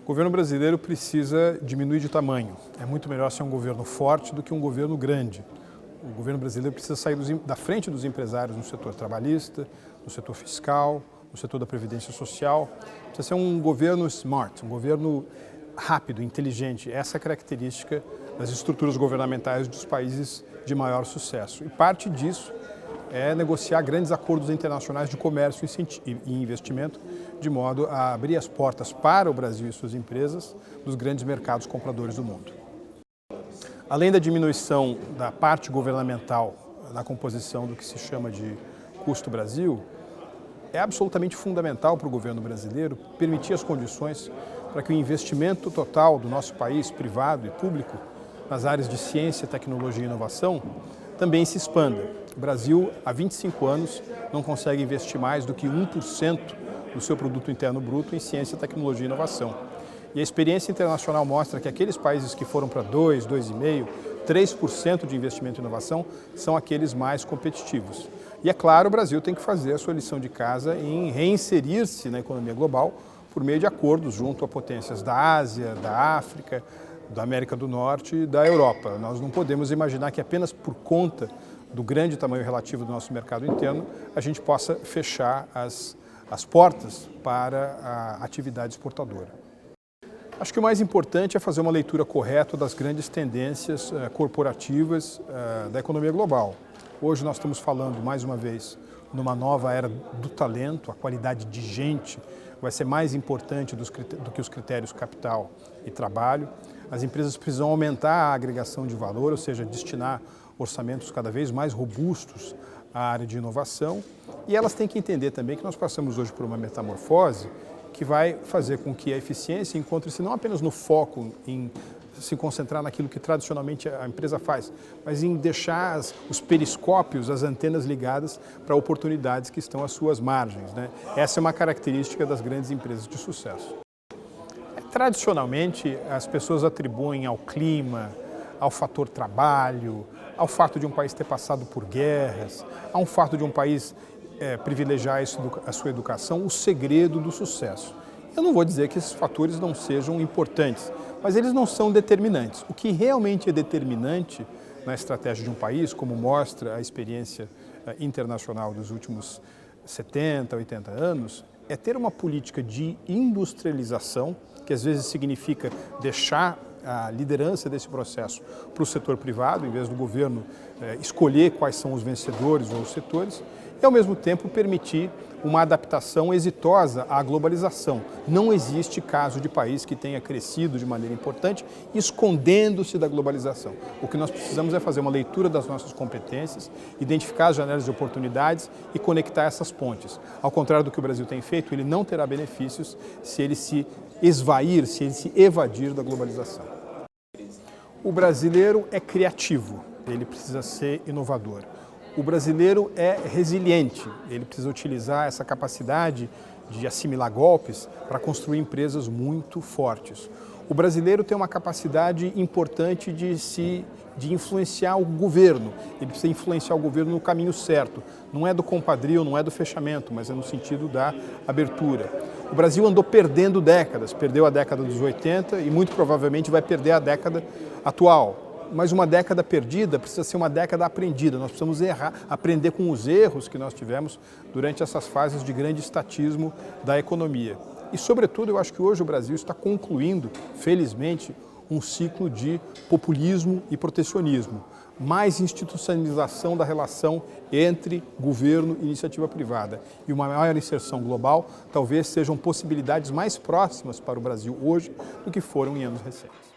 governo brasileiro precisa diminuir de tamanho. É muito melhor ser um governo forte do que um governo grande. O governo brasileiro precisa sair da frente dos empresários no setor trabalhista, no setor fiscal, no setor da previdência social. Precisa ser um governo smart, um governo rápido, inteligente. Essa é a característica das estruturas governamentais dos países de maior sucesso. E parte disso é negociar grandes acordos internacionais de comércio e investimento, de modo a abrir as portas para o Brasil e suas empresas dos grandes mercados compradores do mundo. Além da diminuição da parte governamental na composição do que se chama de custo Brasil, é absolutamente fundamental para o governo brasileiro permitir as condições para que o investimento total do nosso país, privado e público, nas áreas de ciência, tecnologia e inovação, também se expanda. O Brasil, há 25 anos, não consegue investir mais do que 1% do seu produto interno bruto em ciência, tecnologia e inovação. E a experiência internacional mostra que aqueles países que foram para 2, 2,5%, 3% de investimento em inovação são aqueles mais competitivos. E é claro, o Brasil tem que fazer a sua lição de casa em reinserir-se na economia global por meio de acordos junto a potências da Ásia, da África, da América do Norte e da Europa. Nós não podemos imaginar que apenas por conta do grande tamanho relativo do nosso mercado interno a gente possa fechar as portas para a atividade exportadora. Acho que o mais importante é fazer uma leitura correta das grandes tendências corporativas da economia global. Hoje nós estamos falando, mais uma vez, numa nova era do talento. A qualidade de gente vai ser mais importante do que os critérios capital e trabalho. As empresas precisam aumentar a agregação de valor, ou seja, destinar orçamentos cada vez mais robustos à área de inovação. E elas têm que entender também que nós passamos hoje por uma metamorfose que vai fazer com que a eficiência encontre-se não apenas no foco em se concentrar naquilo que tradicionalmente a empresa faz, mas em deixar os periscópios, as antenas ligadas para oportunidades que estão às suas margens, né? Essa é uma característica das grandes empresas de sucesso. Tradicionalmente, as pessoas atribuem ao clima, ao fator trabalho, ao fato de um país ter passado por guerras, ao fato de um país privilegiar a sua educação, o segredo do sucesso. Eu não vou dizer que esses fatores não sejam importantes, mas eles não são determinantes. O que realmente é determinante na estratégia de um país, como mostra a experiência internacional dos últimos 70, 80 anos, é ter uma política de industrialização, que às vezes significa deixar a liderança desse processo para o setor privado, em vez do governo escolher quais são os vencedores ou os setores, e ao mesmo tempo permitir uma adaptação exitosa à globalização. Não existe caso de país que tenha crescido de maneira importante escondendo-se da globalização. O que nós precisamos é fazer uma leitura das nossas competências, identificar as janelas de oportunidades e conectar essas pontes. Ao contrário do que o Brasil tem feito, ele não terá benefícios se ele se esvair, se ele se evadir da globalização. O brasileiro é criativo, ele precisa ser inovador. O brasileiro é resiliente, ele precisa utilizar essa capacidade de assimilar golpes para construir empresas muito fortes. O brasileiro tem uma capacidade importante de influenciar o governo, ele precisa influenciar o governo no caminho certo. Não é do compadrio, não é do fechamento, mas é no sentido da abertura. O Brasil andou perdendo décadas, perdeu a década dos 80 e muito provavelmente vai perder a década atual. Mas uma década perdida precisa ser uma década aprendida. Nós precisamos aprender com os erros que nós tivemos durante essas fases de grande estatismo da economia. E, sobretudo, eu acho que hoje o Brasil está concluindo, felizmente, um ciclo de populismo e protecionismo. Mais institucionalização da relação entre governo e iniciativa privada. E uma maior inserção global talvez sejam possibilidades mais próximas para o Brasil hoje do que foram em anos recentes.